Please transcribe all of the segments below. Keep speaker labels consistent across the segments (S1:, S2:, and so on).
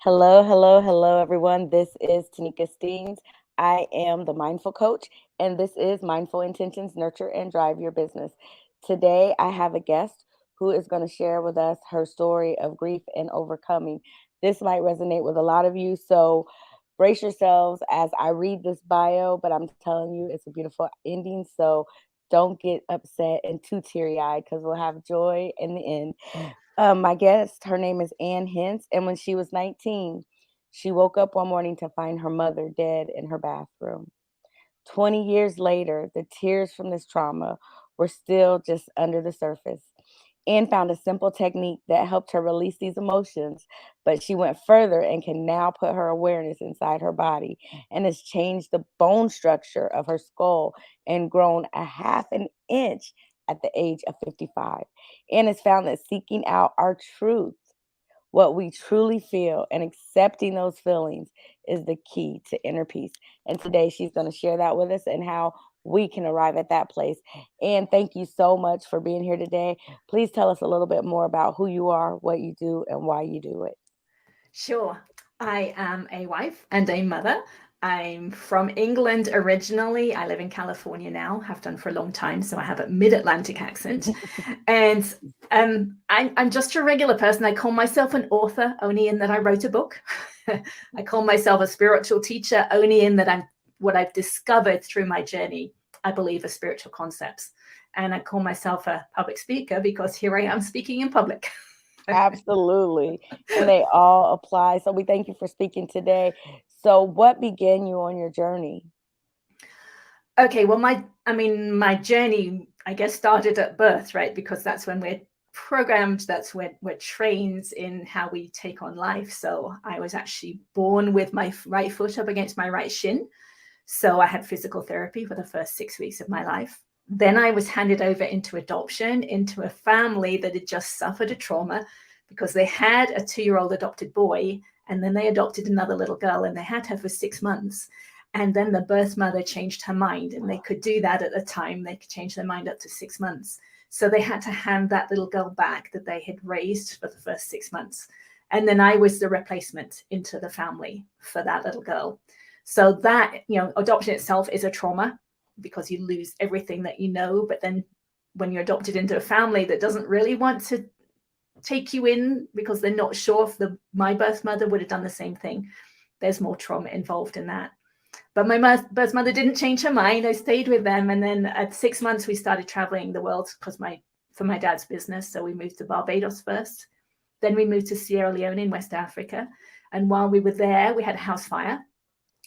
S1: Hello, hello, hello, everyone. This is Tanika Steens. I am the Mindful Coach, and this is Mindful Intentions Nurture and Drive Your Business. Today, I have a guest who is going to share with us her story of grief and overcoming. This might resonate with a lot of you, so brace yourselves as I read this bio, but I'm telling you, it's a beautiful ending. So don't get upset and too teary eyed because we'll have joy in the end. My guest, her name is Hince, and when she was 19, she woke up one morning to find her mother dead in her bathroom. 20 years later, the tears from this trauma were still just under the surface. Anne found a simple technique that helped her release these emotions, but she went further and can now put her awareness inside her body and has changed the bone structure of her skull and grown a half an inch at the age of 55. Anne has found that seeking out our truth, what we truly feel, and accepting those feelings is the key to inner peace. And today she's going to share that with us and how we can arrive at that place. And thank you so much for being here today. Please tell us a little bit more about who you are, what you do, and why you do it.
S2: Sure. I am a wife and a mother. I'm from England originally. I live in California now, have done for a long time. So I have a mid-Atlantic accent. And I'm just a regular person. I call myself an author only in that I wrote a book. I call myself a spiritual teacher only in that what I've discovered through my journey, I believe, are spiritual concepts. And I call myself a public speaker because here I am speaking in public.
S1: Absolutely. And they all apply. So we thank you for speaking today. So, what began you on your journey?
S2: Okay, well, my journey, I guess, started at birth, right? Because that's when we're programmed, that's when we're trained in how we take on life. So I was actually born with my right foot up against my right shin. So I had physical therapy for the first 6 weeks of my life. Then I was handed over into adoption into a family that had just suffered a trauma because they had a 2-year-old adopted boy, and then they adopted another little girl, and they had her for 6 months. And then the birth mother changed her mind, and they could do that at a time. They could change their mind up to 6 months. So they had to hand that little girl back that they had raised for the first 6 months. And then I was the replacement into the family for that little girl. So that, adoption itself is a trauma because you lose everything that you know. But then when you're adopted into a family that doesn't really want to take you in because they're not sure if my birth mother would have done the same thing, there's more trauma involved in that. But my birth mother didn't change her mind. I stayed with them. And then at 6 months, we started traveling the world for my dad's business. So we moved to Barbados first. Then we moved to Sierra Leone in West Africa. And while we were there, we had a house fire.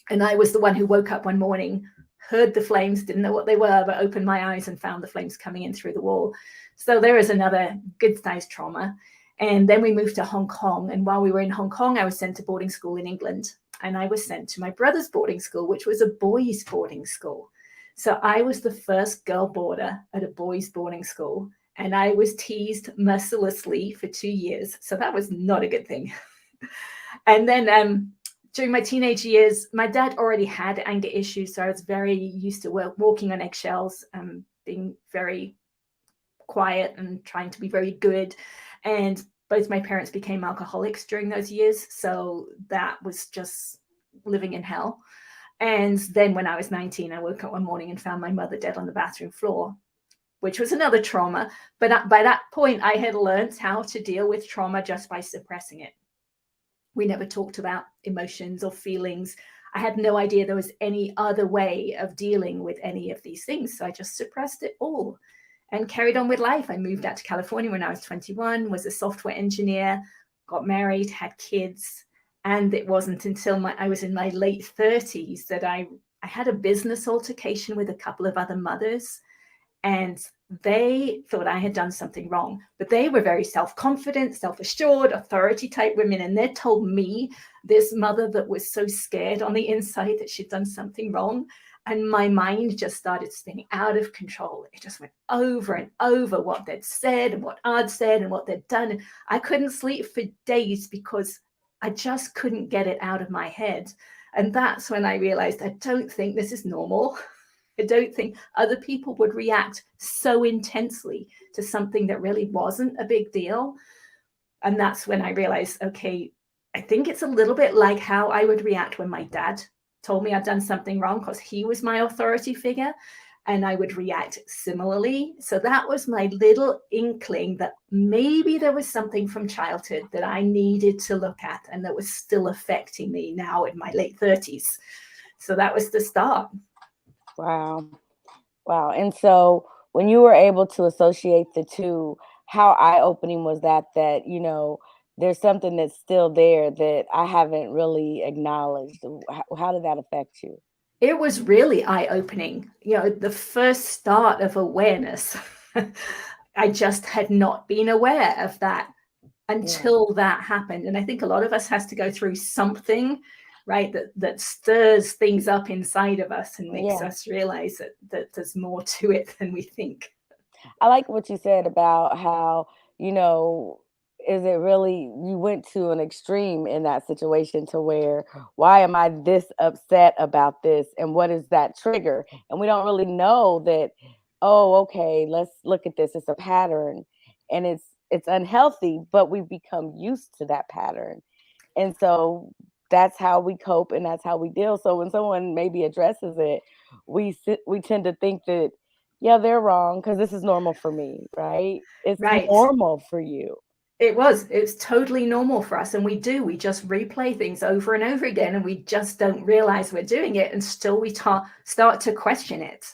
S2: And I was the one who woke up one morning, heard the flames, didn't know what they were, but opened my eyes and found the flames coming in through the wall. So there is another good-sized trauma. And then we moved to Hong Kong. And while we were in Hong Kong, I was sent to boarding school in England. And I was sent to my brother's boarding school, which was a boys' boarding school. So I was the first girl boarder at a boys' boarding school. And I was teased mercilessly for 2 years. So that was not a good thing. And then during my teenage years, my dad already had anger issues. So I was very used to walking on eggshells, being very quiet and trying to be very good. And both my parents became alcoholics during those years. So that was just living in hell. And then when I was 19, I woke up one morning and found my mother dead on the bathroom floor, which was another trauma. But by that point, I had learned how to deal with trauma just by suppressing it. We never talked about emotions or feelings. I had no idea there was any other way of dealing with any of these things. So I just suppressed it all and carried on with life. I moved out to California when I was 21, was a software engineer, got married, had kids. And it wasn't until I was in my late 30s that I had a business altercation with a couple of other mothers. And they thought I had done something wrong, but they were very self-confident, self-assured, authority type women. And they told me, this mother that was so scared on the inside that she'd done something wrong. And my mind just started spinning out of control. It just went over and over what they'd said and what I'd said and what they'd done. And I couldn't sleep for days because I just couldn't get it out of my head. And that's when I realized I don't think this is normal. I don't think other people would react so intensely to something that really wasn't a big deal. And that's when I realized, okay, I think it's a little bit like how I would react when my dad told me I'd done something wrong, because he was my authority figure, and I would react similarly. So that was my little inkling that maybe there was something from childhood that I needed to look at and that was still affecting me now in my late 30s. So that was the start.
S1: Wow. Wow. And so when you were able to associate the two, how eye-opening was that, there's something that's still there that I haven't really acknowledged? How did that affect you?
S2: It was really eye-opening. The first start of awareness. I just had not been aware of that until that happened. And I think a lot of us has to go through something, right, that stirs things up inside of us and makes us realize that there's more to it than we think.
S1: I like what you said about how, is it really, you went to an extreme in that situation to where, why am I this upset about this? And what is that trigger? And we don't really know that, oh, okay, let's look at this. It's a pattern, and it's unhealthy, but we've become used to that pattern. And so that's how we cope and that's how we deal. So when someone maybe addresses it, we tend to think that, yeah, they're wrong because this is normal for me, right? It's
S2: Right.
S1: normal for you.
S2: It's totally normal for us. And we just replay things over and over again. And we just don't realize we're doing it until we start to question it.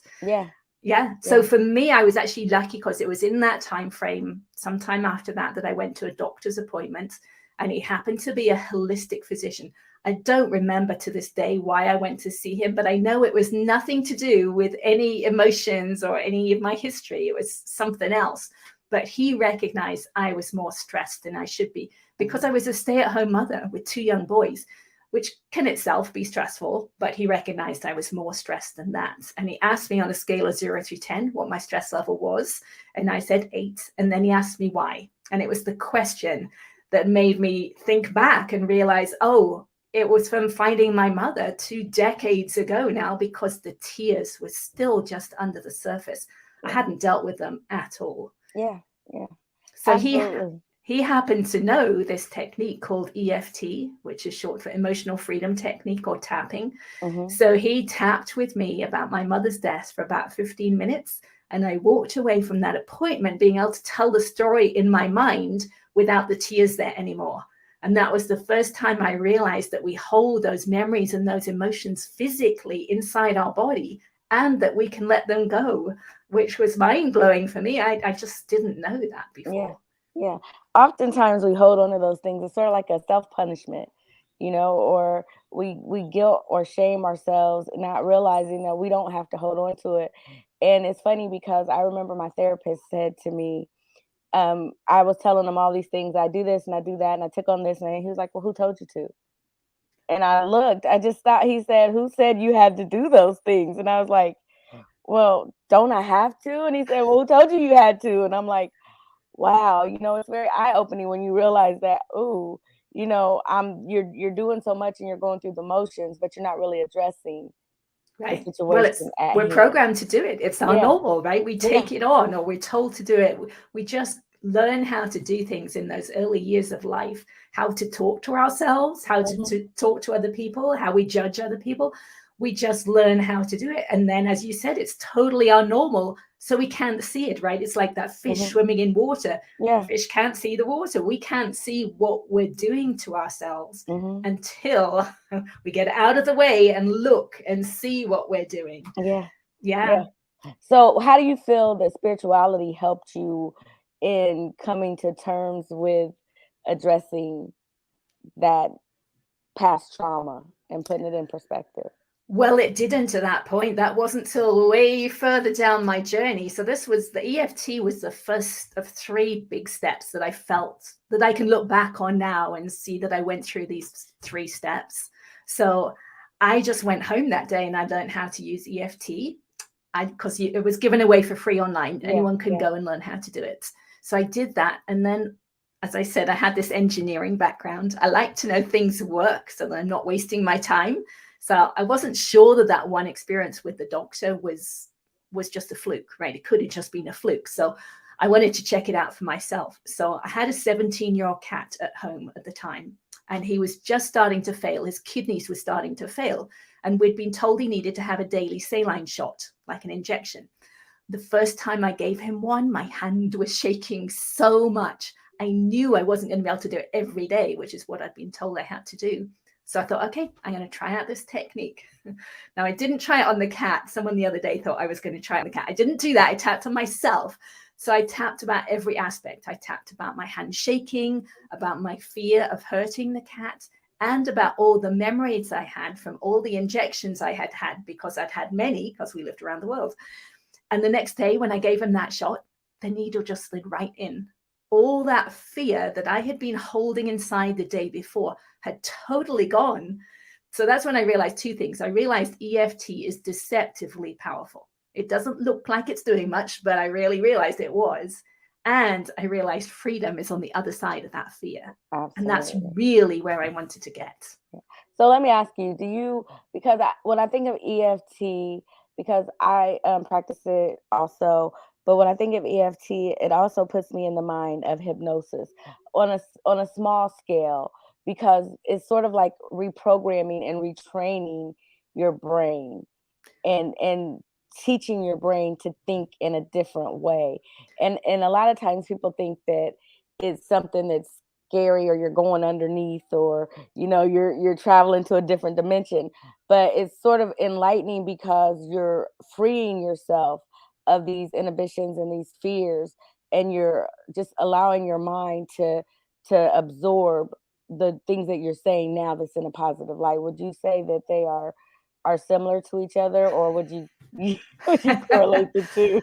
S2: Yeah. So for me, I was actually lucky because it was in that time frame, sometime after that I went to a doctor's appointment, and he happened to be a holistic physician. I don't remember to this day why I went to see him, but I know it was nothing to do with any emotions or any of my history. It was something else. But he recognized I was more stressed than I should be because I was a stay-at-home mother with 2 young boys, which can itself be stressful, but he recognized I was more stressed than that. And he asked me on a scale of 0 to 10 what my stress level was. And I said 8. And then he asked me why. And it was the question that made me think back and realize, oh, it was from finding my mother 2 decades ago now, because the tears were still just under the surface. I hadn't dealt with them at all.
S1: Yeah.
S2: So he happened to know this technique called EFT, which is short for emotional freedom technique, or tapping. So he tapped with me about my mother's death for about 15 minutes. And I walked away from that appointment being able to tell the story in my mind without the tears there anymore. And that was the first time I realized that we hold those memories and those emotions physically inside our body, and that we can let them go, which was mind-blowing for me. I just didn't know that before.
S1: Yeah. Oftentimes we hold on to those things. It's sort of like a self-punishment, or we guilt or shame ourselves, not realizing that we don't have to hold on to it. And it's funny because I remember my therapist said to me, I was telling him all these things. I do this and I do that, and I took on this, and he was like, well, who told you to? And I looked, I just thought, he said, who said you had to do those things? And I was like, well, don't I have to? And he said, well, who told you had to? And I'm like, wow, it's very eye-opening when you realize that, you're doing so much and you're going through the motions, but you're not really addressing the situation at
S2: we're
S1: hand.
S2: programmed to do it. It's our normal, right? We take it on, or we're told to do it. We just learn how to do things in those early years of life, how to talk to ourselves, how to talk to other people, how we judge other people. We just learn how to do it. And then, as you said, it's totally our normal. So we can't see it, right? It's like that fish swimming in water. The fish can't see the water. We can't see what we're doing to ourselves until we get out of the way and look and see what we're doing. Yeah.
S1: So how do you feel that spirituality helped you in coming to terms with addressing that past trauma and putting it in perspective?
S2: Well, it didn't at that point. That wasn't till way further down my journey. So the EFT was the first of 3 big steps that I felt that I can look back on now and see that I went through these 3 steps. So I just went home that day and I learned how to use EFT, because it was given away for free online. Anyone can go and learn how to do it. So I did that. And then, as I said, I had this engineering background. I like to know things work so that I'm not wasting my time. So I wasn't sure that one experience with the doctor was just a fluke, right? It could have just been a fluke. So I wanted to check it out for myself. So I had a 17-year-old cat at home at the time. and he was just starting to fail. His kidneys were starting to fail. And we'd been told he needed to have a daily saline shot, like an injection. The first time I gave him one, my hand was shaking so much. I knew I wasn't going to be able to do it every day, which is what I'd been told I had to do. So I thought, okay, I'm going to try out this technique. Now, I didn't try it on the cat. Someone the other day thought I was going to try it on the cat. I didn't do that. I tapped on myself. So I tapped about every aspect. I tapped about my hand shaking, about my fear of hurting the cat, and about all the memories I had from all the injections I had had, because I'd had many, because we lived around the world. And the next day when I gave him that shot, the needle just slid right in. All that fear that I had been holding inside the day before had totally gone. So that's when I realized two things. I realized EFT is deceptively powerful. It doesn't look like it's doing much, but I really realized it was. And I realized freedom is on the other side of that fear.
S1: Absolutely.
S2: And that's really where I wanted to get.
S1: So let me ask you, because when I think of EFT, because I practice it also, but when I think of EFT, it also puts me in the mind of hypnosis on a small scale, because it's sort of like reprogramming and retraining your brain and teaching your brain to think in a different way. And a lot of times people think that it's something that's scary, or you're going underneath, or you're traveling to a different dimension, but it's sort of enlightening because you're freeing yourself of these inhibitions and these fears, and you're just allowing your mind to absorb the things that you're saying now that's in a positive light. Would you say that they are similar to each other, or would you would you correlate the two?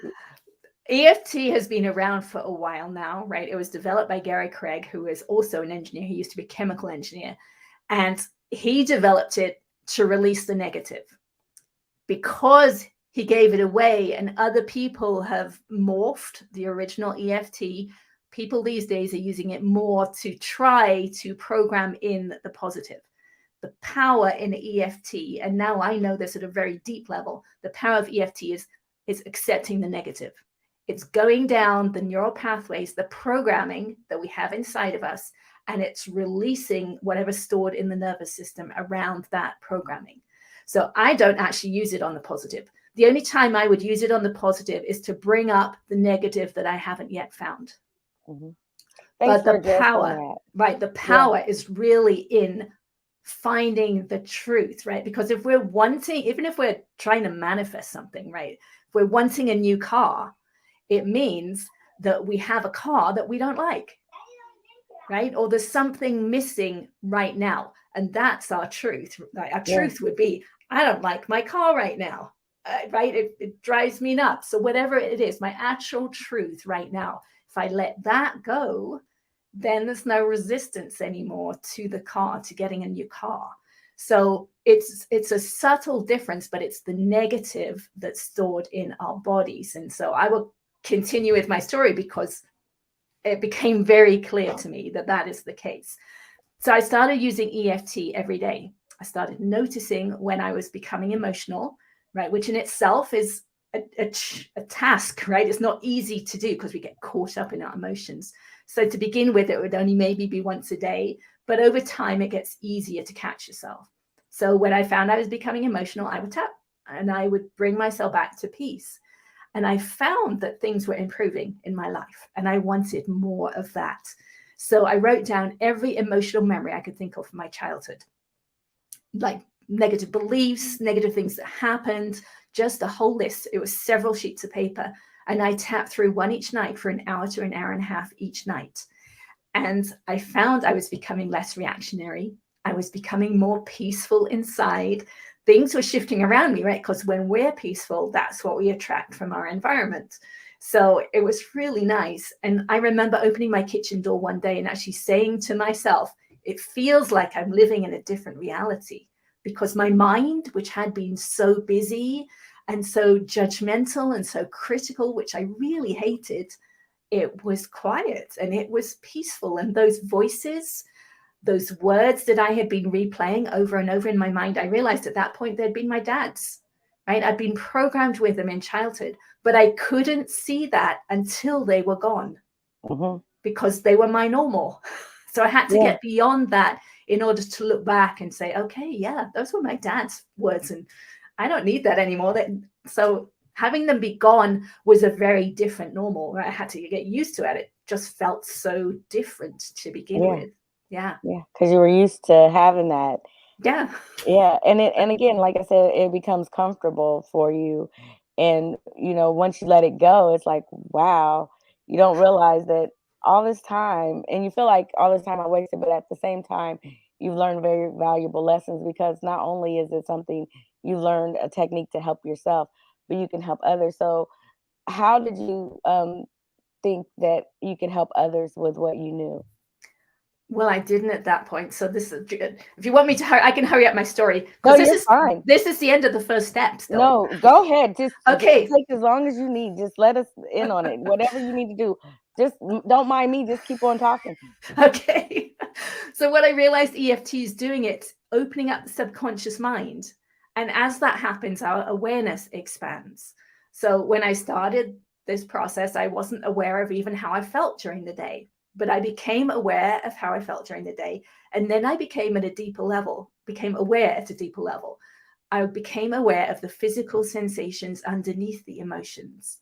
S2: EFT has been around for a while now, right? It was developed by Gary Craig, who is also an engineer. He used to be a chemical engineer, and he developed it to release the negative. Because he gave it away and other people have morphed the original EFT, people these days are using it more to try to program in the positive. The power in EFT, and now I know this at a very deep level, the power of EFT is accepting the negative. It's going down the neural pathways, the programming that we have inside of us, and it's releasing whatever's stored in the nervous system around that programming. So I don't actually use it on the positive. The only time I would use it on the positive is to bring up the negative that I haven't yet found.
S1: Mm-hmm.
S2: But the power, right? The power is really in finding the truth, right? Because if we're wanting, even if we're trying to manifest something, right? If we're wanting a new car, it means that we have a car that we don't like, right? Or there's something missing right now. And that's our truth. Right? Our truth would be, I don't like my car right now, right? It drives me nuts. So whatever it is, my actual truth right now, if I let that go, then there's no resistance anymore to the car, to getting a new car. So it's a subtle difference, but it's the negative that's stored in our bodies. And so I will continue with my story because it became very clear to me that that is the case. So I started using EFT every day. I started noticing when I was becoming emotional, right, which in itself is a task, right? It's not easy to do because we get caught up in our emotions. So to begin with, it would only maybe be once a day, but over time it gets easier to catch yourself. So when I found I was becoming emotional, I would tap and I would bring myself back to peace. And I found that things were improving in my life and I wanted more of that. So I wrote down every emotional memory I could think of from my childhood, like negative beliefs, negative things that happened, just a whole list. It was several sheets of paper. And I tapped through one each night for an hour to an hour and a half each night. And I found I was becoming less reactionary. I was becoming more peaceful inside. Things were shifting around me, right? Because when we're peaceful, that's what we attract from our environment. So it was really nice. And I remember opening my kitchen door one day and actually saying to myself, it feels like I'm living in a different reality, because my mind, which had been so busy and so judgmental and so critical, which I really hated, it was quiet and it was peaceful. And those voices, those words that I had been replaying over and over in my mind, I realized at that point they'd been my dad's, right? I'd been programmed with them in childhood, but I couldn't see that until they were gone, because they were my normal. So I had to get beyond that in order to look back and say, okay, yeah, those were my dad's words and I don't need that anymore. So having them be gone was a very different normal. Right? I had to get used to it. It just felt so different to begin with. Yeah.
S1: Yeah. Because you were used to having that.
S2: Yeah.
S1: Yeah. And again, like I said, it becomes comfortable for you. And, once you let it go, it's like, wow, you don't realize that all this time, and you feel like all this time I wasted, but at the same time, you've learned very valuable lessons because not only is it something you learned a technique to help yourself, but you can help others. So, how did you think that you could help others with what you knew?
S2: Well, I didn't at that point. So this is, if you want me to hurry, I can hurry up my story
S1: No,
S2: because
S1: you're fine.
S2: this is the end of the first step still.
S1: No, go ahead. Just
S2: Okay.
S1: take as long as you need. Just let us in on it. Whatever you need to do. Just don't mind me. Just keep on talking.
S2: Okay. So what I realized EFT is doing, it's opening up the subconscious mind. And as that happens, our awareness expands. So when I started this process, I wasn't aware of even how I felt during the day, but I became aware of how I felt during the day. And then I became at a deeper level, became aware at a deeper level. I became aware of the physical sensations underneath the emotions,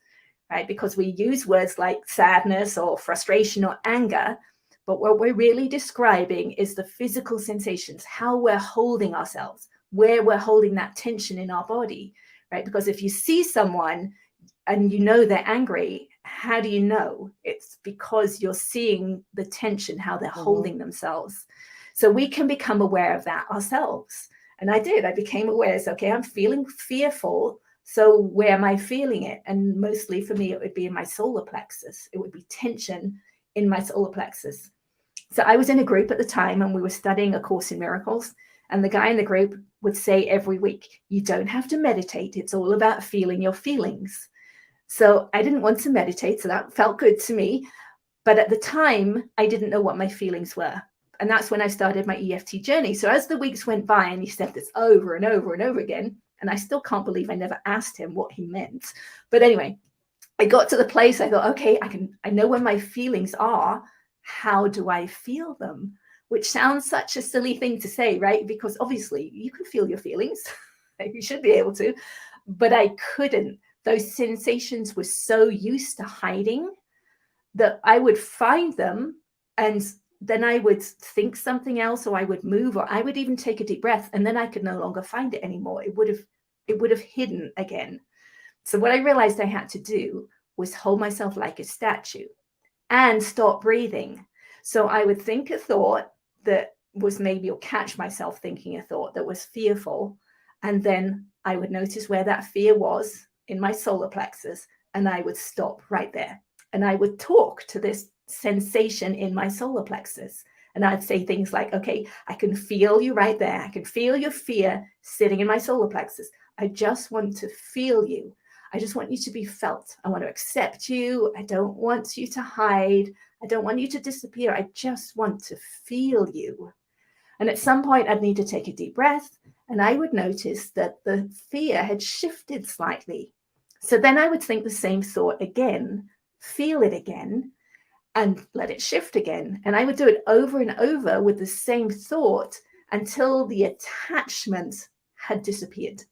S2: right? Because we use words like sadness or frustration or anger, but what we're really describing is the physical sensations, how we're holding ourselves, where we're holding that tension in our body, right? Because if you see someone and you know they're angry, how do you know? It's because you're seeing the tension, how they're holding themselves. So we can become aware of that ourselves. And I did. I became aware. So, okay, I'm feeling fearful. So where am I feeling it? And mostly for me, it would be in my solar plexus. It would be tension in my solar plexus. So I was in a group at the time and we were studying A Course in Miracles. And the guy in the group would say every week, you don't have to meditate. It's all about feeling your feelings. So I didn't want to meditate. So that felt good to me. But at the time, I didn't know what my feelings were. And that's when I started my EFT journey. So as the weeks went by and he said this over and over and over again, and I still can't believe I never asked him what he meant. But anyway, I got to the place I thought, okay, I know where my feelings are. How do I feel them? Which sounds such a silly thing to say, right? Because obviously you can feel your feelings. You should be able to, but I couldn't. Those sensations were so used to hiding that I would find them and then I would think something else, or I would move, or I would even take a deep breath, and then I could no longer find it anymore. It would have hidden again. So what I realized I had to do was hold myself like a statue and stop breathing. So I would think a thought that was maybe, or catch myself thinking a thought that was fearful, and then I would notice where that fear was in my solar plexus, and I would stop right there. And I would talk to this sensation in my solar plexus. And I'd say things like, okay, I can feel you right there. I can feel your fear sitting in my solar plexus. I just want to feel you. I just want you to be felt. I want to accept you. I don't want you to hide. I don't want you to disappear. I just want to feel you. And at some point, I'd need to take a deep breath, and I would notice that the fear had shifted slightly. So then I would think the same thought again, feel it again, and let it shift again. And I would do it over and over with the same thought until the attachment had disappeared,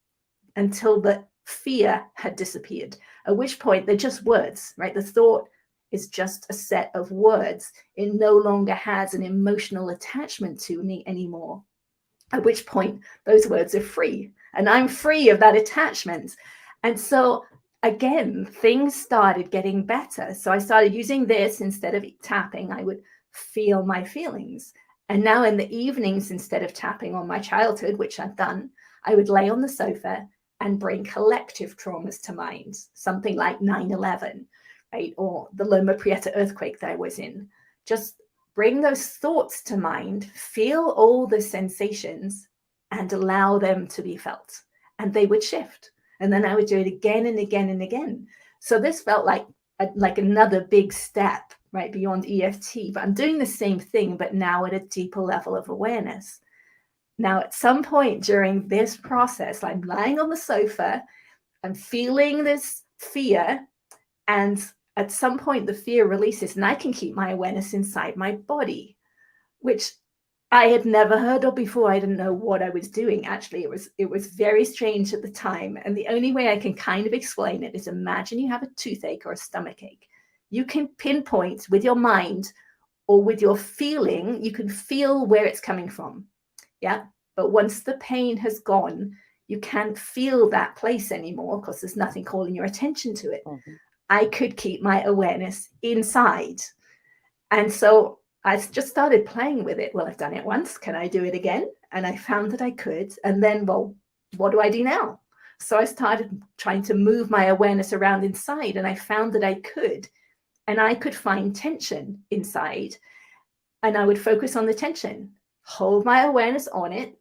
S2: until the fear had disappeared, at which point they're just words, right? The thought is just a set of words. It no longer has an emotional attachment to me anymore, at which point those words are free, and I'm free of that attachment. And so again, things started getting better. So I started using this instead of tapping. I would feel my feelings. And now in the evenings, instead of tapping on my childhood, which I'd done, I would lay on the sofa and bring collective traumas to mind, something like 9/11, right? Or the Loma Prieta earthquake that I was in. Just bring those thoughts to mind, feel all the sensations, and allow them to be felt. And they would shift. And then I would do it again and again and again. So this felt like another big step, right, beyond EFT. But I'm doing the same thing, but now at a deeper level of awareness. Now, at some point during this process, I'm lying on the sofa, I'm feeling this fear, and at some point the fear releases, and I can keep my awareness inside my body, which I had never heard of before. I didn't know what I was doing. Actually, it was very strange at the time. And the only way I can kind of explain it is imagine you have a toothache or a stomach ache. You can pinpoint with your mind or with your feeling, you can feel where it's coming from. Yeah. But once the pain has gone, you can't feel that place anymore because there's nothing calling your attention to it.
S1: Mhm.
S2: I could keep my awareness inside. And so I just started playing with it. Well, I've done it once. Can I do it again? And I found that I could. And then, well, what do I do now? So I started trying to move my awareness around inside, and I found that I could. And I could find tension inside, and I would focus on the tension, hold my awareness on it,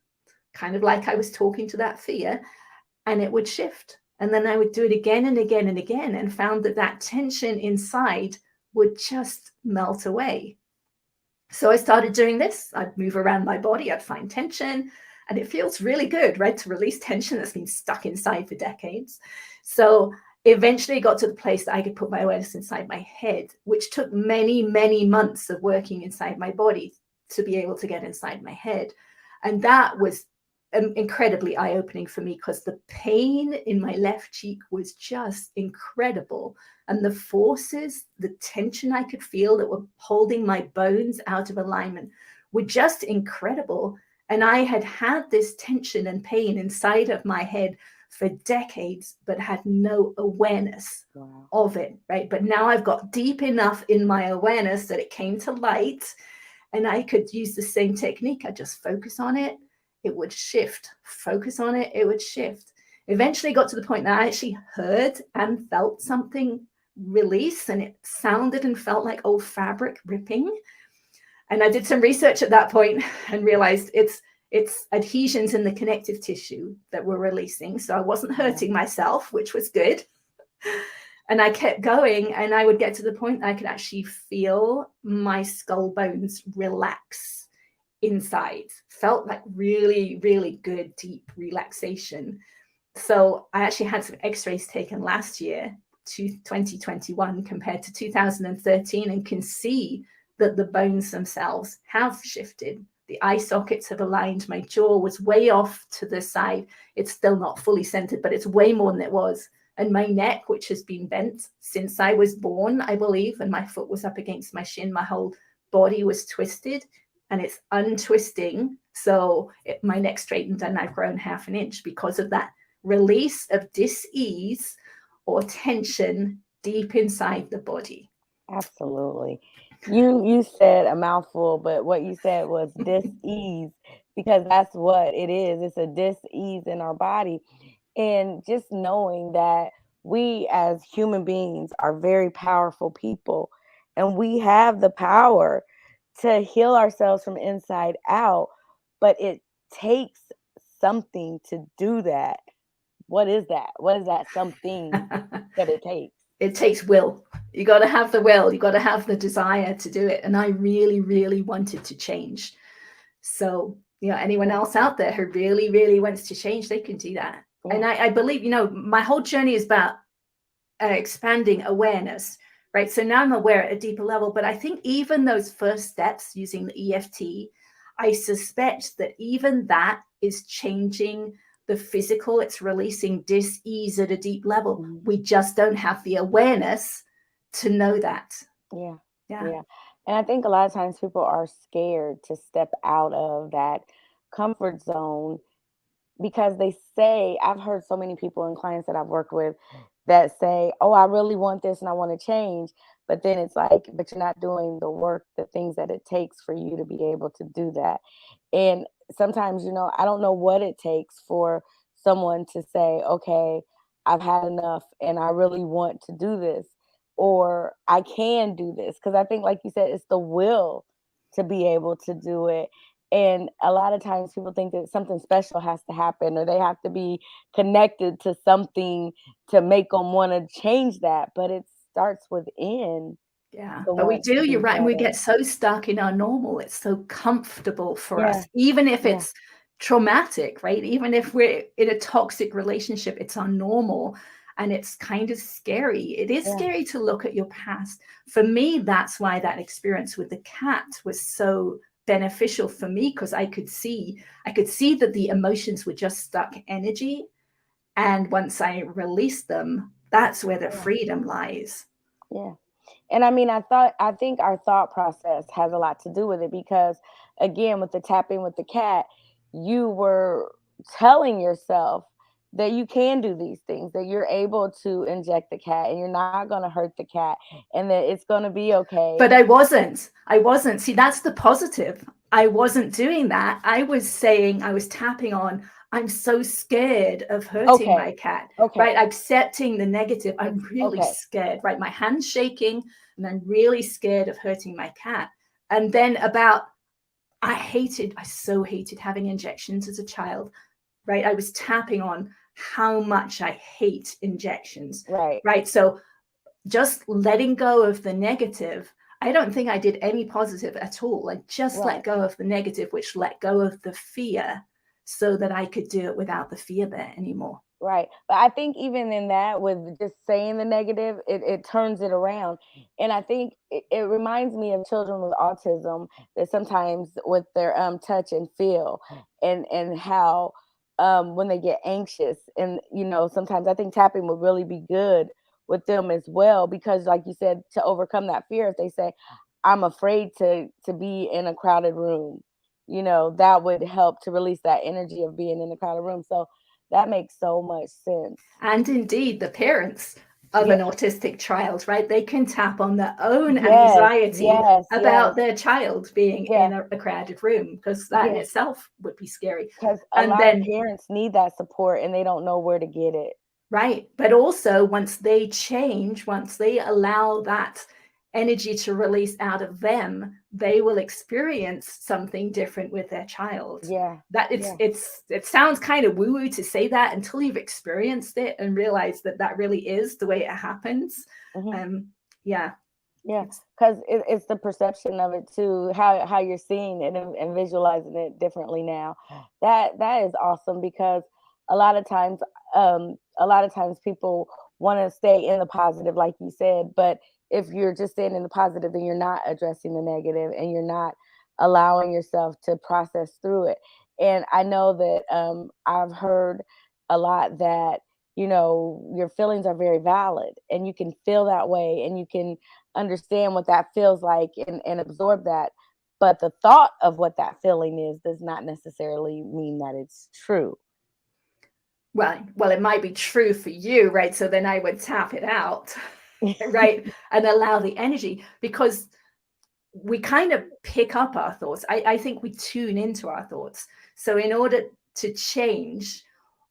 S2: kind of like I was talking to that fear, and it would shift. And then I would do it again and again and again, and found that that tension inside would just melt away. So I started doing this. I'd move around my body, I'd find tension, and it feels really good, right? To release tension that's been stuck inside for decades. So eventually got to the place that I could put my awareness inside my head, which took many, many months of working inside my body to be able to get inside my head. And that was incredibly eye-opening for me because the pain in my left cheek was just incredible. And the forces, the tension I could feel that were holding my bones out of alignment were just incredible. And I had had this tension and pain inside of my head for decades, but had no awareness of it, right? But now I've got deep enough in my awareness that it came to light, and I could use the same technique. I just focus on it, it would shift. Focus on it, it would shift. Eventually got to the point that I actually heard and felt something release, and it sounded and felt like old fabric ripping. And I did some research at that point and realized it's adhesions in the connective tissue that were releasing. So I wasn't hurting myself, which was good. And I kept going, and I would get to the point that I could actually feel my skull bones relax inside. Felt like really, really good, deep relaxation. So I actually had some x-rays taken last year, 2021, compared to 2013, and can see that the bones themselves have shifted. The eye sockets have aligned. My jaw was way off to the side. It's still not fully centered, but it's way more than it was. And my neck, which has been bent since I was born, I believe, and my foot was up against my shin, my whole body was twisted, and it's untwisting. So my neck straightened, and I've grown 1/2 inch because of that release of dis-ease or tension deep inside the body.
S1: Absolutely. You said a mouthful, but what you said was dis-ease, because that's what it is. It's a dis-ease in our body. And just knowing that we as human beings are very powerful people, and we have the power to heal ourselves from inside out, but it takes something to do that. What is that? What is that something that it takes?
S2: It takes will. You got to have the will. You got to have the desire to do it. And I really, really wanted to change. So, anyone else out there who really, really wants to change, they can do that. Yeah. And I believe, my whole journey is about expanding awareness, right? So now I'm aware at a deeper level, but I think even those first steps using the EFT, I suspect that even that is changing the physical. It's releasing dis-ease at a deep level. Mm-hmm. We just don't have the awareness to know that.
S1: Yeah. And I think a lot of times people are scared to step out of that comfort zone because they say, I've heard so many people and clients that I've worked with that say, oh, I really want this and I want to change. But then it's like, but you're not doing the work, the things that it takes for you to be able to do that. And sometimes, I don't know what it takes for someone to say, okay, I've had enough and I really want to do this, or I can do this. Because I think, like you said, it's the will to be able to do it. And a lot of times people think that something special has to happen, or they have to be connected to something to make them want to change that. But it starts within.
S2: Yeah, but we do, you're right. And we get so stuck in our normal. It's so comfortable for us, even if it's traumatic, right? Even if we're in a toxic relationship, it's our normal. And it's kind of scary. It is scary to look at your past. For me, that's why that experience with the cat was so beneficial for me because I could see that the emotions were just stuck energy. And once I released them, that's where the freedom lies.
S1: Yeah. And I think our thought process has a lot to do with it because, again, with the tapping with the cat, you were telling yourself that you can do these things, that you're able to inject the cat and you're not going to hurt the cat and that it's going to be okay.
S2: But I wasn't. See, that's the positive. I wasn't doing that. I was tapping on, I'm so scared of hurting my cat, right? Accepting the negative. I'm really scared, right? My hand's shaking and I'm really scared of hurting my cat. And then I so hated having injections as a child, right? I was tapping on how much I hate injections, right? So just letting go of the negative, I don't think I did any positive at all. I just let go of the negative, which let go of the fear so that I could do it without the fear there anymore.
S1: Right. But I think even in that, with just saying the negative, it turns it around. And I think it reminds me of children with autism that sometimes with their touch and feel and how when they get anxious and sometimes I think tapping would really be good with them as well, because like you said, to overcome that fear, if they say, I'm afraid to be in a crowded room, that would help to release that energy of being in a crowded room. So that makes so much sense.
S2: And indeed, the parents of an autistic child, right? They can tap on their own anxiety about their child being in a crowded room, because that in itself would be scary.
S1: Because a lot of parents need that support and they don't know where to get it.
S2: Right. But also once they change, once they allow that energy to release out of them, they will experience something different with their child. That it sounds kind of woo-woo to say that until you've experienced it and realized that really is the way it happens.
S1: Because it's the perception of it too, how you're seeing it and visualizing it differently now. That is awesome, because a lot of times people want to stay in the positive, like you said, but if you're just staying in the positive, then you're not addressing the negative and you're not allowing yourself to process through it. And I know that I've heard a lot that, your feelings are very valid and you can feel that way and you can understand what that feels like and absorb that. But the thought of what that feeling is does not necessarily mean that it's true.
S2: Well, it might be true for you, right? So then I would tap it out, right? And allow the energy, because we kind of pick up our thoughts. I think we tune into our thoughts. So in order to change,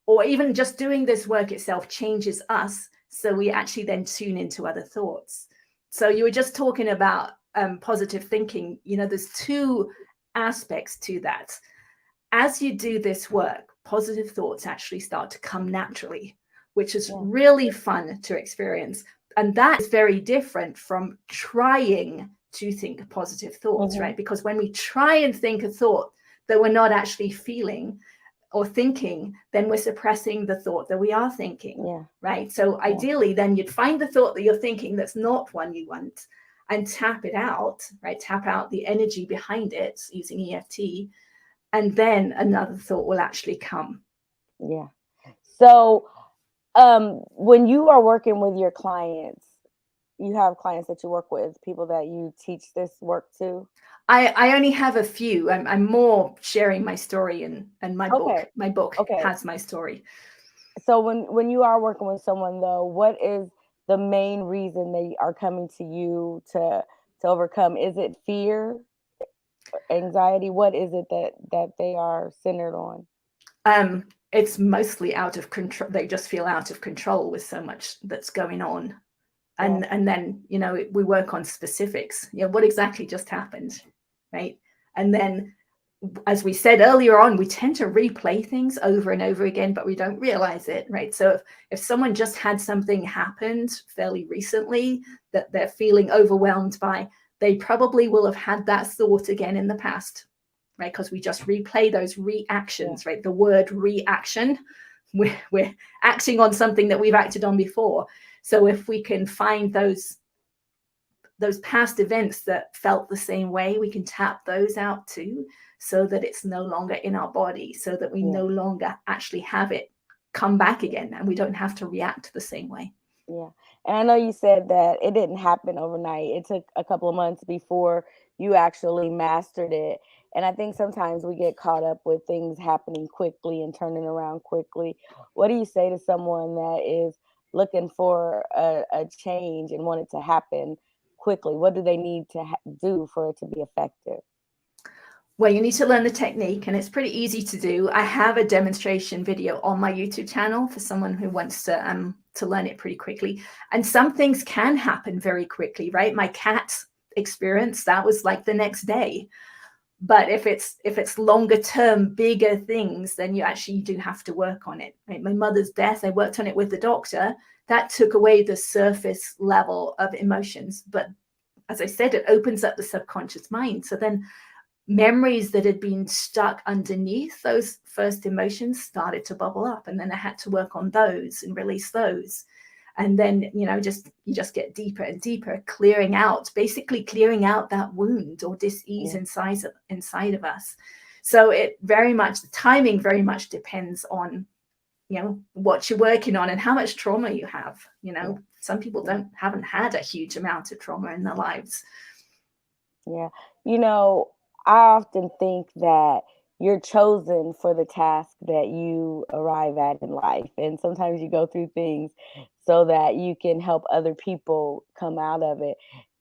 S2: or even just doing this work itself changes us, so we actually then tune into other thoughts. So you were just talking about positive thinking. There's two aspects to that. As you do this work, positive thoughts actually start to come naturally, which is really fun to experience. And that is very different from trying to think positive thoughts, right? Because when we try and think a thought that we're not actually feeling or thinking, then we're suppressing the thought that we are thinking, right? So ideally, then you'd find the thought that you're thinking that's not one you want and tap it out, right? Tap out the energy behind it using EFT. And then another thought will actually come.
S1: Yeah. So when you are working with your clients, you have clients that you work with, people that you teach this work to?
S2: I only have a few. I'm more sharing my story and my book. My book has my story.
S1: So when you are working with someone, though, what is the main reason they are coming to you to overcome? Is it fear, anxiety? What is it that they are centered on?
S2: It's mostly out of control. They just feel out of control with so much that's going on. And then, we work on specifics. What exactly just happened, right? And then, as we said earlier on, we tend to replay things over and over again, but we don't realize it, right? So if someone just had something happened fairly recently that they're feeling overwhelmed by, they probably will have had that thought again in the past, right? Because we just replay those reactions, right? The word reaction, we're acting on something that we've acted on before. So if we can find those those past events that felt the same way, we can tap those out too, so that it's no longer in our body, so that we no longer actually have it come back again, and we don't have to react the same way.
S1: Yeah. And I know you said that it didn't happen overnight. It took a couple of months before you actually mastered it. And I think sometimes we get caught up with things happening quickly and turning around quickly. What do you say to someone that is looking for a change and want it to happen quickly? What do they need to do for it to be effective?
S2: Well, you need to learn the technique, and it's pretty easy to do. I have a demonstration video on my YouTube channel for someone who wants to learn it pretty quickly. And some things can happen very quickly, right? My cat experience, that was like the next day. But if it's longer term, bigger things, then you actually do have to work on it. Right? My mother's death, I worked on it with the doctor. That took away the surface level of emotions, but as I said, it opens up the subconscious mind. So then memories that had been stuck underneath those first emotions started to bubble up, and then I had to work on those and release those. And then, you just get deeper and deeper, basically clearing out that wound or dis-ease inside of us. So the timing very much depends on, what you're working on and how much trauma you have. Some people haven't had a huge amount of trauma in their lives.
S1: Yeah. I often think that you're chosen for the task that you arrive at in life. And sometimes you go through things so that you can help other people come out of it.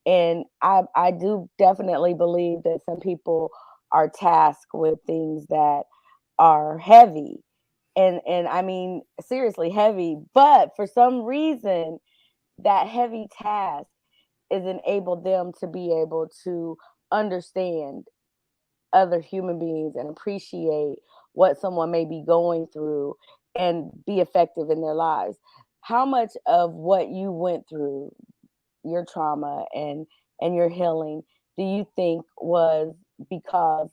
S1: And I do definitely believe that some people are tasked with things that are heavy. And I mean seriously heavy, but for some reason that heavy task is enable them to be able to understand other human beings and appreciate what someone may be going through and be effective in their lives. How much of what you went through, your trauma and your healing, do you think was because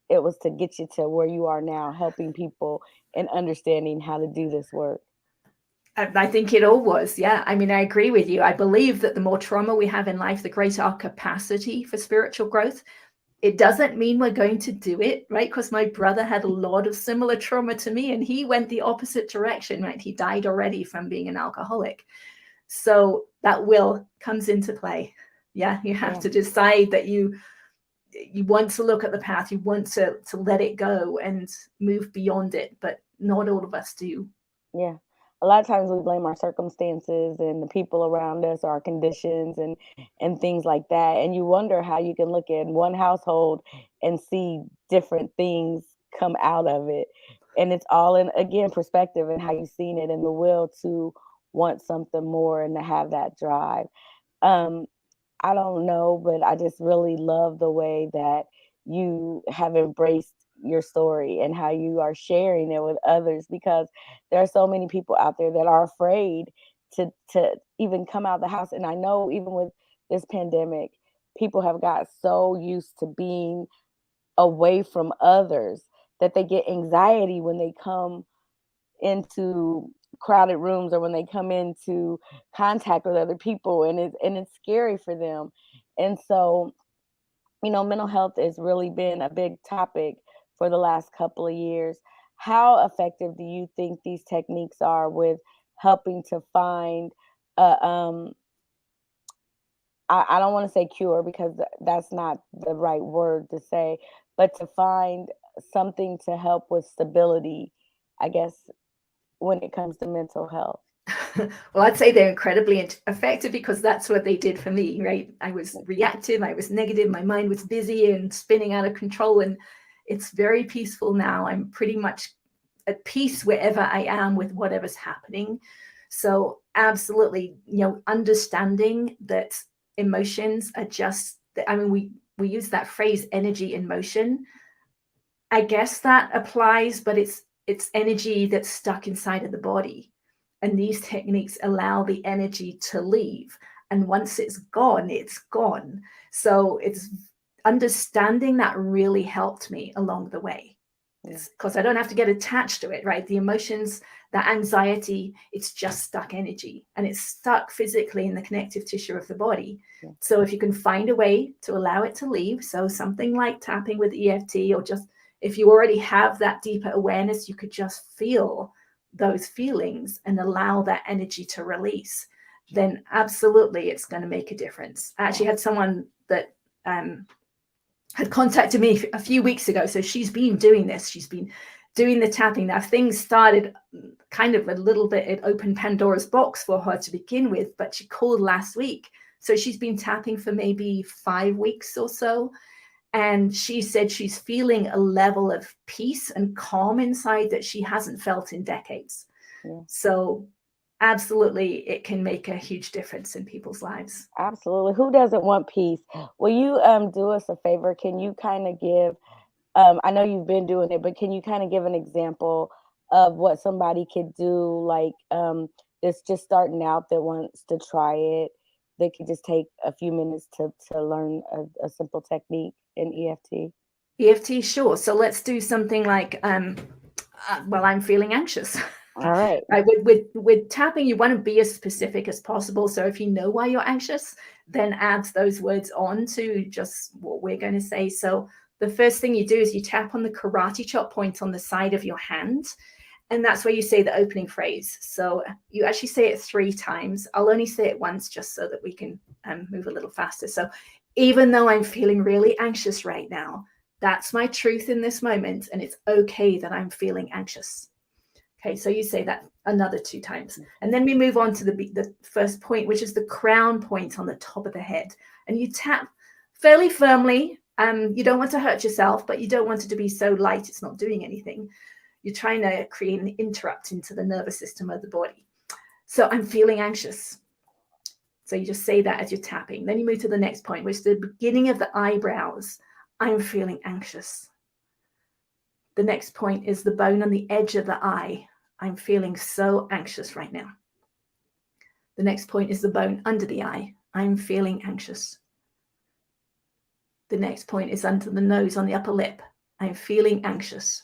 S1: it was to get you to where you are now, helping people and understanding how to do this work?
S2: I think it all was. Yeah. I mean, I agree with you. I believe that the more trauma we have in life, the greater our capacity for spiritual growth. It doesn't mean we're going to do it, right? Because my brother had a lot of similar trauma to me, and he went the opposite direction, right? He died already from being an alcoholic. So that will comes into play. Yeah. You have to decide that you want to look at the path, you want to let it go and move beyond it, but not all of us do.
S1: Yeah. A lot of times we blame our circumstances and the people around us, our conditions and things like that. And you wonder how you can look at one household and see different things come out of it. And it's all in, again, perspective and how you've seen it and the will to want something more and to have that drive. Um, I don't know, but I just really love the way that you have embraced your story and how you are sharing it with others, because there are so many people out there that are afraid to even come out of the house. And I know even with this pandemic, people have got so used to being away from others that they get anxiety when they come into crowded rooms or when they come into contact with other people, and it's scary for them. And so, mental health has really been a big topic for the last couple of years. How effective do you think these techniques are with helping to find I don't want to say cure because that's not the right word to say, but to find something to help with stability, I guess, when it comes to mental health?
S2: Well, I'd say they're incredibly effective because that's what they did for me, right? I was reactive, I was negative, my mind was busy and spinning out of control. And it's very peaceful now. I'm pretty much at peace wherever I am with whatever's happening. So, absolutely, understanding that emotions are just, I mean, we use that phrase energy in motion. I guess that applies, but it's energy that's stuck inside of the body. And these techniques allow the energy to leave. And once it's gone, it's gone. So it's understanding that really helped me along the way. because I don't have to get attached to it, right? The emotions, that anxiety, it's just stuck energy, and it's stuck physically in the connective tissue of the body.
S1: Yeah.
S2: So if you can find a way to allow it to leave, so something like tapping with EFT, or just if you already have that deeper awareness, you could just feel those feelings and allow that energy to release, then absolutely it's going to make a difference. I actually had someone that had contacted me a few weeks ago. So she's been doing this. She's been doing the tapping. Now things started kind of a little bit, it opened Pandora's box for her to begin with, but she called last week. So she's been tapping for maybe 5 weeks or so. And she said she's feeling a level of peace and calm inside that she hasn't felt in decades. Yeah. So absolutely, it can make a huge difference in people's lives.
S1: Absolutely. Who doesn't want peace? Will you do us a favor? Can you kind of give, I know you've been doing it, but can you kind of give an example of what somebody could do, like that's just starting out that wants to try it? They could just take a few minutes to learn a simple technique in EFT.
S2: EFT, sure. So let's do something like, well, I'm feeling anxious.
S1: All right.
S2: With tapping, you want to be as specific as possible. So if you know why you're anxious, then add those words on to just what we're going to say. So the first thing you do is you tap on the karate chop point on the side of your hand. And that's where you say the opening phrase. So you actually say it 3 times. I'll only say it once just so that we can move a little faster. So even though I'm feeling really anxious right now, that's my truth in this moment. And it's okay that I'm feeling anxious. Okay, so you say that another 2 times. And then we move on to the first point, which is the crown point on the top of the head. And you tap fairly firmly. You don't want to hurt yourself, but you don't want it to be so light it's not doing anything. You're trying to create an interrupt into the nervous system of the body. So I'm feeling anxious. So you just say that as you're tapping. Then you move to the next point, which is the beginning of the eyebrows. I'm feeling anxious. The next point is the bone on the edge of the eye. I'm feeling so anxious right now. The next point is the bone under the eye. I'm feeling anxious. The next point is under the nose on the upper lip. I'm feeling anxious.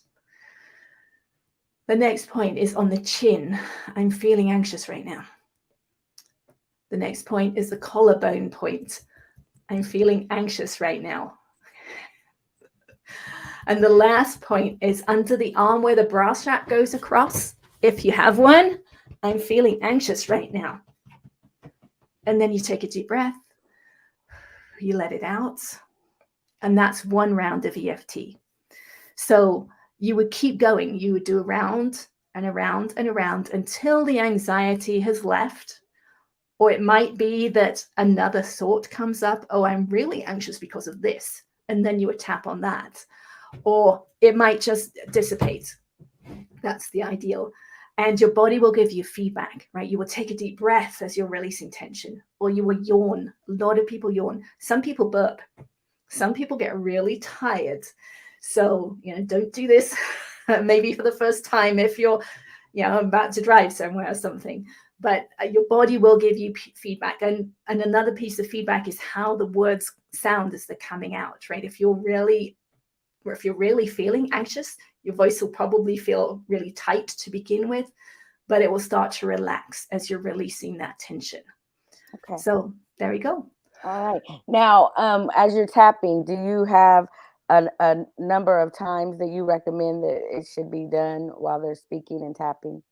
S2: The next point is on the chin. I'm feeling anxious right now. The next point is the collarbone point. I'm feeling anxious right now. And the last point is under the arm where the bra strap goes across. If you have one, I'm feeling anxious right now. And then you take a deep breath. You let it out. And that's 1 round of EFT. So you would keep going. You would do a round and around and around until the anxiety has left. Or it might be that another thought comes up. Oh, I'm really anxious because of this. And then you would tap on that. Or it might just dissipate. That's the ideal. And your body will give you feedback, right? You will take a deep breath as you're releasing tension, or you will yawn. A lot of people yawn. Some people burp. Some people get really tired. So, don't do this maybe for the first time if you're, about to drive somewhere or something. But your body will give you feedback. And another piece of feedback is how the words sound as they're coming out, right? If you're really feeling anxious, your voice will probably feel really tight to begin with, but it will start to relax as you're releasing that tension. Okay. So there we go.
S1: All right. Now, as you're tapping, do you have a number of times that you recommend that it should be done while they're speaking and tapping?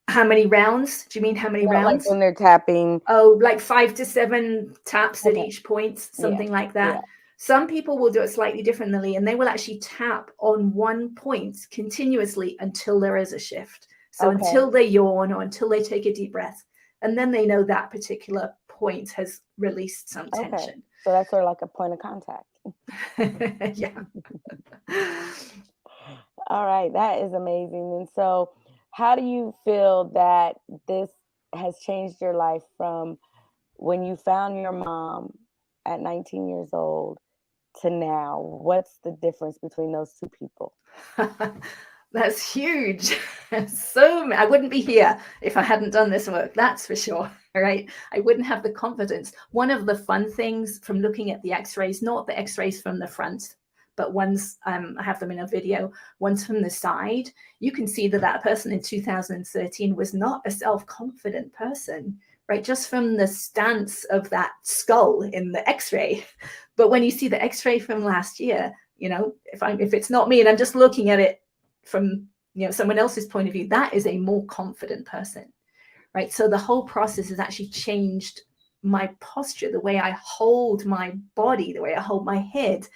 S2: How many rounds? Do you mean how many rounds?
S1: Like when they're tapping.
S2: Oh, like 5 to 7 taps at each point, something like that. Yeah. Some people will do it slightly differently, and they will actually tap on one point continuously until there is a shift. So until they yawn or until they take a deep breath, and then they know that particular point has released some tension.
S1: So that's sort of like a point of contact.
S2: Yeah.
S1: All right. That is amazing. And so how do you feel that this has changed your life from when you found your mom at 19 years old to now? What's the difference between those 2 people?
S2: That's huge. So I wouldn't be here if I hadn't done this work. That's for sure. Right? I wouldn't have the confidence. One of the fun things from looking at the x-rays, not the x-rays from the front, but one's, I have them in a video, one's from the side. You can see that that person in 2013 was not a self-confident person, right? Just from the stance of that skull in the x-ray. But when you see the x-ray from last year, you know, if it's not me and I'm just looking at it from, you know, someone else's point of view, that is a more confident person, right? So the whole process has actually changed my posture, the way I hold my body, the way I hold my head,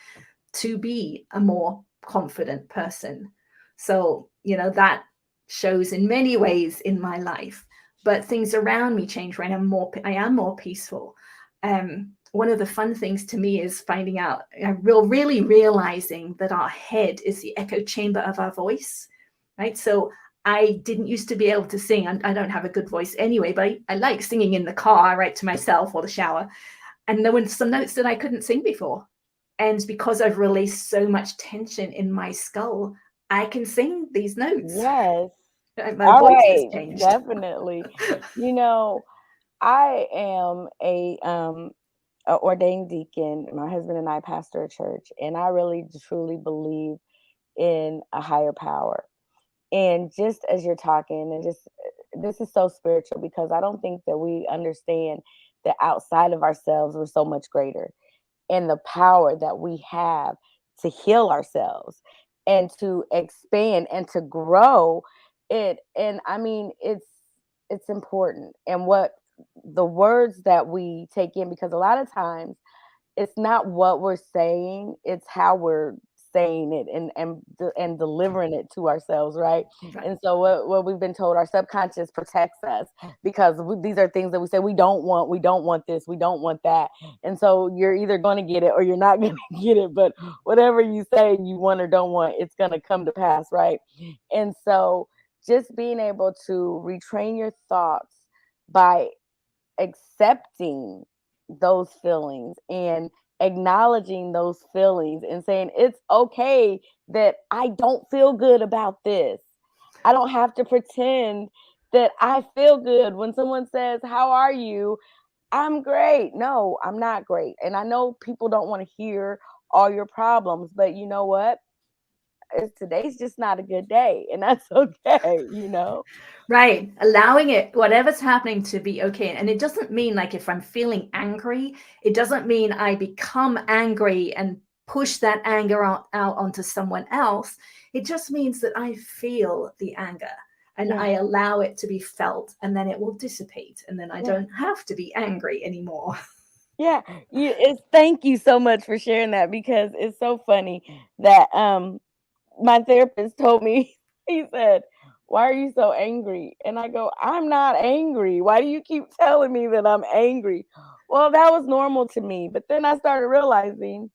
S2: to be a more confident person. So, you know, that shows in many ways in my life, but things around me change, right? I am more peaceful. One of the fun things to me is finding out, really realizing that our head is the echo chamber of our voice, right? So I didn't used to be able to sing. I don't have a good voice anyway, but I like singing in the car, right, to myself or the shower. And there were some notes that I couldn't sing before. And because I've released so much tension in my skull, I can sing these notes.
S1: Yes.
S2: My
S1: All
S2: voice has
S1: right.
S2: changed.
S1: Definitely. You know, I am a ordained deacon. My husband and I pastor a church, and I really truly believe in a higher power. And just as you're talking, and just this is so spiritual, because I don't think that we understand that outside of ourselves, we're so much greater, and the power that we have to heal ourselves and to expand and to grow it. And I mean, it's important. And what the words that we take in, because a lot of times it's not what we're saying, it's how we're saying it, and delivering it to ourselves, right?
S2: Right.
S1: And so what we've been told, our subconscious protects us, because these are things that we say we don't want this, we don't want that. And so you're either going to get it or you're not going to get it, but whatever you say you want or don't want, it's going to come to pass, right? And so just being able to retrain your thoughts by accepting those feelings and acknowledging those feelings and saying it's okay that I don't feel good about this. I don't have to pretend that I feel good. When someone says, "How are you?" I'm great. No, I'm not great. And I know people don't want to hear all your problems, but you know what? Today's just not a good day, and that's okay, you know?
S2: Right. Allowing it, whatever's happening, to be okay. And it doesn't mean, like, if I'm feeling angry, it doesn't mean I become angry and push that anger out onto someone else. It just means that I feel the anger and
S1: Yeah.
S2: I allow it to be felt, and then it will dissipate. And then I
S1: Yeah.
S2: don't have to be angry anymore.
S1: Yeah, thank you so much for sharing that, because it's so funny that my therapist told me, he said, "Why are you so angry?" And I go, "I'm not angry. Why do you keep telling me that I'm angry?" Well, that was normal to me. But then I started realizing,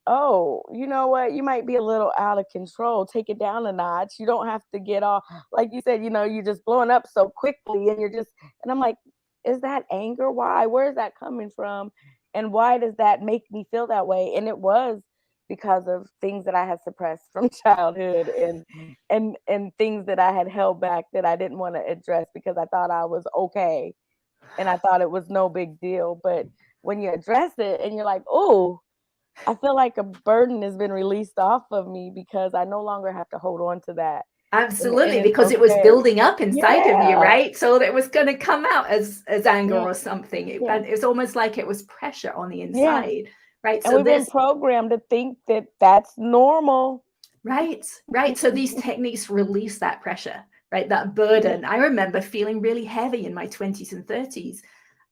S1: oh, you know what? You might be a little out of control. Take it down a notch. You don't have to get all, like you said, you're just blowing up so quickly, and and I'm like, is that anger? Why? Where is that coming from? And why does that make me feel that way? And it was because of things that I had suppressed from childhood, and things that I had held back that I didn't want to address because I thought I was okay and I thought it was no big deal. But when you address it and you're like, oh, I feel like a burden has been released off of me because I no longer have to hold on to that, and
S2: Absolutely,
S1: it's
S2: because it was
S1: okay.
S2: building up inside of you,
S1: Yeah,
S2: right? So it was going to come out as anger
S1: yeah,
S2: or something.
S1: yeah,
S2: And it's almost like it was pressure on the
S1: yeah.
S2: inside, right?
S1: And
S2: So
S1: we've been
S2: this,
S1: programmed to think that that's normal.
S2: right, right. So these techniques release that pressure, right? That burden. I remember feeling really heavy in my 20s and 30s,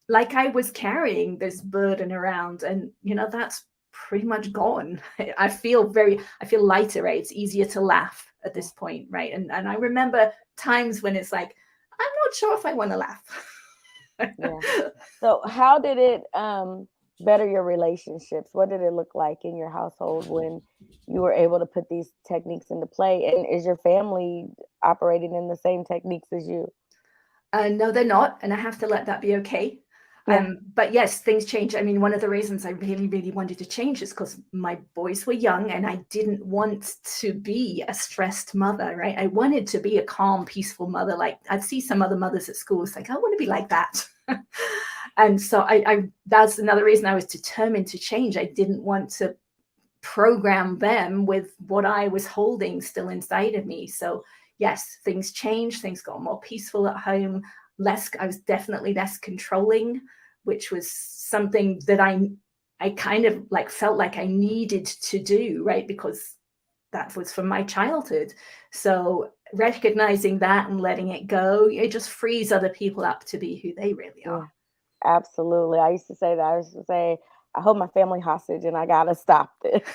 S2: like I was carrying this burden around, and that's pretty much gone. I feel lighter, right? It's easier to laugh at this point, right? And I remember times when it's like, I'm not sure if I want to laugh.
S1: Yeah. So how did it better your relationships? What did it look like in your household when you were able to put these techniques into play? And is your family operating in the same techniques as you?
S2: No, they're not, and I have to let that be okay.
S1: Yeah.
S2: But yes, things change. I mean, one of the reasons I really, really wanted to change is because my boys were young, and I didn't want to be a stressed mother, right? I wanted to be a calm, peaceful mother. Like, I'd see some other mothers at school. It's like, I want to be like that. And so I that's another reason I was determined to change. I didn't want to program them with what I was holding still inside of me. So yes, things changed, things got more peaceful at home, I was definitely less controlling, which was something that I kind of like felt like I needed to do, right? Because that was from my childhood. So recognizing that and letting it go, it just frees other people up to be who they really are.
S1: Yeah. Absolutely. I used to say that. I used to say, I hold my family hostage and I gotta stop this.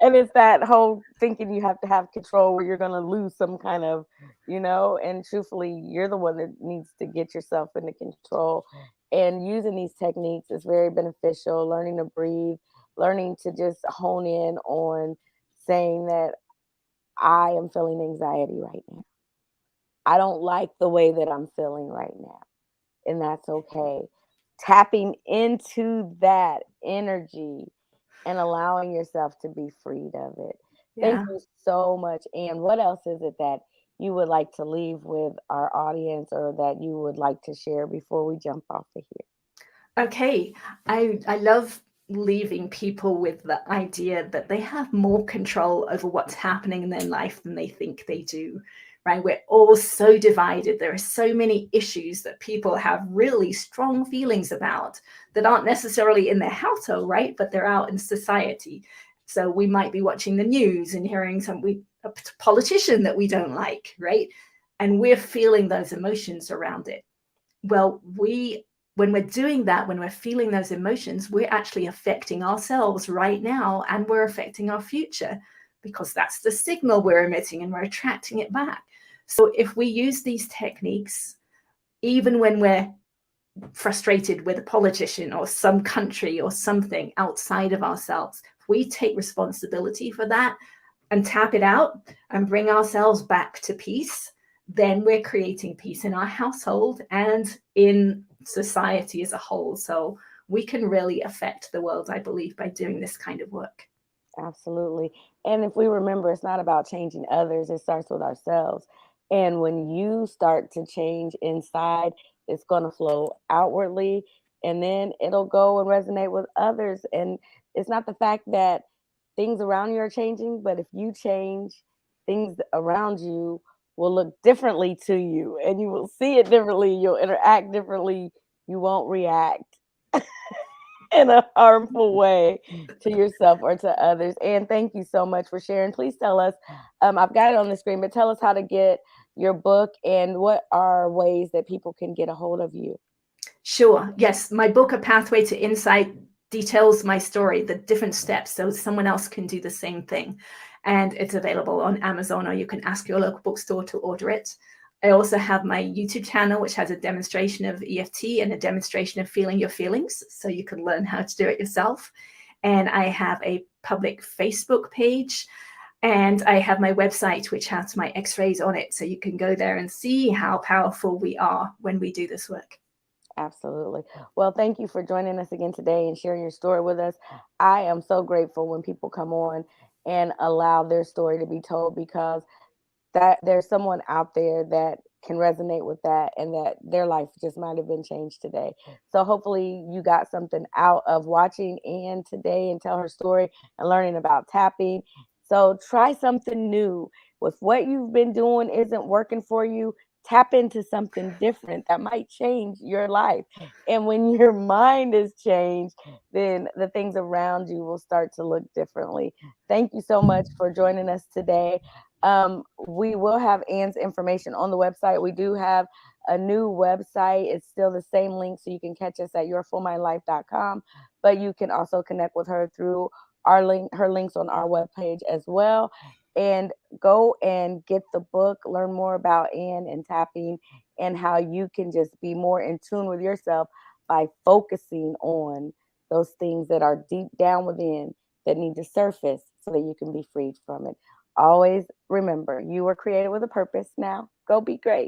S1: And it's that whole thinking you have to have control where you're gonna lose some kind of, and truthfully, you're the one that needs to get yourself into control. And using these techniques is very beneficial, learning to breathe, learning to just hone in on saying that I am feeling anxiety right now. I don't like the way that I'm feeling right now, and that's okay. Tapping into that energy and allowing yourself to be freed of it. Thank
S2: Yeah.
S1: you so much. And what else is it that you would like to leave with our audience or that you would like to share before we jump off of here?
S2: Okay. I love leaving people with the idea that they have more control over what's happening in their life than they think they do. Right? We're all so divided. There are so many issues that people have really strong feelings about that aren't necessarily in their household, right? But they're out in society. So we might be watching the news and hearing a politician that we don't like, right? And we're feeling those emotions around it. Well, when we're doing that, when we're feeling those emotions, we're actually affecting ourselves right now, and we're affecting our future, because that's the signal we're emitting and we're attracting it back. So if we use these techniques, even when we're frustrated with a politician or some country or something outside of ourselves, if we take responsibility for that and tap it out and bring ourselves back to peace, then we're creating peace in our household and in society as a whole. So we can really affect the world, I believe, by doing this kind of work.
S1: Absolutely. And if we remember, it's not about changing others, it starts with ourselves. And when you start to change inside, it's going to flow outwardly and then it'll go and resonate with others. And it's not the fact that things around you are changing, but if you change, things around you will look differently to you and you will see it differently. You'll interact differently. You won't react in a harmful way to yourself or to others. And thank you so much for sharing. Please tell us, I've got it on the screen, but tell us how to get your book and what are ways that people can get a hold of you.
S2: Sure. Yes. My book, A Pathway to Insight, details my story, the different steps, so someone else can do the same thing. And it's available on Amazon, or you can ask your local bookstore to order it. I also have my YouTube channel, which has a demonstration of EFT and a demonstration of feeling your feelings, so you can learn how to do it yourself. And I have a public Facebook page, and I have my website, which has my x-rays on it, so you can go there and see how powerful we are when we do this work.
S1: Absolutely. Well, thank you for joining us again today and sharing your story with us. I am so grateful when people come on and allow their story to be told because that there's someone out there that can resonate with that and that their life just might have been changed today. So hopefully you got something out of watching Anne today and tell her story and learning about tapping. So try something new. If what you've been doing isn't working for you, tap into something different that might change your life. And when your mind is changed, then the things around you will start to look differently. Thank you so much for joining us today. We will have Anne's information on the website. We do have a new website. It's still the same link, so you can catch us at yourfullmindlife.com, but you can also connect with her through her links on our webpage as well. And go and get the book, learn more about Anne and tapping and how you can just be more in tune with yourself by focusing on those things that are deep down within that need to surface so that you can be freed from it. Always remember, you were created with a purpose. Now, go be great.